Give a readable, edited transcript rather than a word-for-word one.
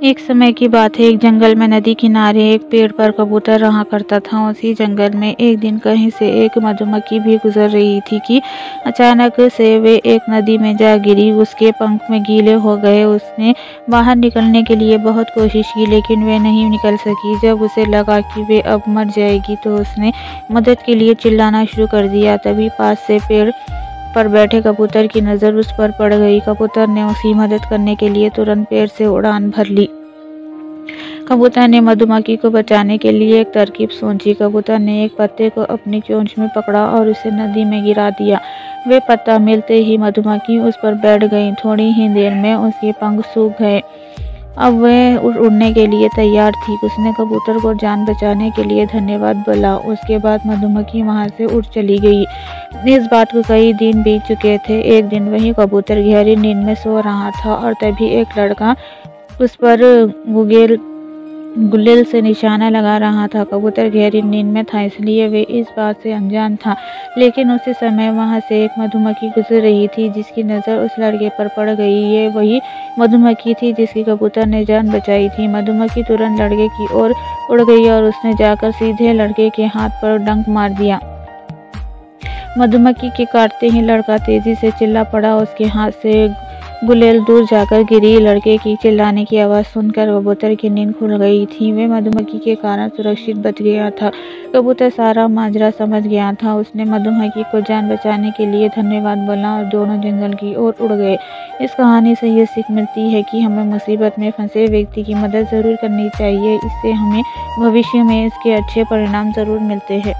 एक समय की बात है, एक जंगल में नदी किनारे एक पेड़ पर कबूतर रहा करता था। उसी जंगल में एक दिन कहीं से एक मधुमक्खी भी गुजर रही थी कि अचानक से वे एक नदी में जा गिरी। उसके पंख में गीले हो गए। उसने बाहर निकलने के लिए बहुत कोशिश की, लेकिन वे नहीं निकल सकी। जब उसे लगा कि वे अब मर जाएगी तो उसने मदद के लिए चिल्लाना शुरू कर दिया। तभी पास से पेड़ पर बैठे कबूतर की नज़र उस पर पड़ गई। कबूतर ने उसकी मदद करने के लिए तुरंत पेड़ से उड़ान भर ली। कबूतर ने मधुमक्खी को बचाने के लिए एक तरकीब सोची। कबूतर ने एक पत्ते को अपनी चोंच में पकड़ा और उसे नदी में गिरा दिया। वे पत्ता मिलते ही मधुमक्खी उस पर बैठ गई। थोड़ी ही देर में उसके पंख सूख गए। अब वह उड़ने के लिए तैयार थी। उसने कबूतर को जान बचाने के लिए धन्यवाद बोला। उसके बाद मधुमक्खी वहां से उड़ चली गई। इस बात को कई दिन बीत चुके थे। एक दिन वही कबूतर गहरी नींद में सो रहा था और तभी एक लड़का उस पर गुलेल से निशाना लगा रहा था। कबूतर गहरी नींद में था, इसलिए वे इस बात से अनजान था। लेकिन उसी समय वहां से एक मधुमक्खी गुजर रही थी, जिसकी नज़र उस लड़के पर पड़ गई। ये वही मधुमक्खी थी जिसकी कबूतर ने जान बचाई थी। मधुमक्खी तुरंत लड़के की ओर उड़ गई और उसने जाकर सीधे लड़के के हाथ पर डंक मार दिया। मधुमक्खी के काटते ही लड़का तेजी से चिल्ला पड़ा। उसके हाथ से गुलेल दूर जाकर गिरी। लड़के की चिल्लाने की आवाज़ सुनकर कबूतर की नींद खुल गई थी। वे मधुमक्खी के कारण सुरक्षित बच गया था। कबूतर सारा माजरा समझ गया था। उसने मधुमक्खी को जान बचाने के लिए धन्यवाद बोला और दोनों जंगल की ओर उड़ गए। इस कहानी से ये सीख मिलती है कि हमें मुसीबत में फंसे व्यक्ति की मदद ज़रूर करनी चाहिए। इससे हमें भविष्य में इसके अच्छे परिणाम ज़रूर मिलते हैं।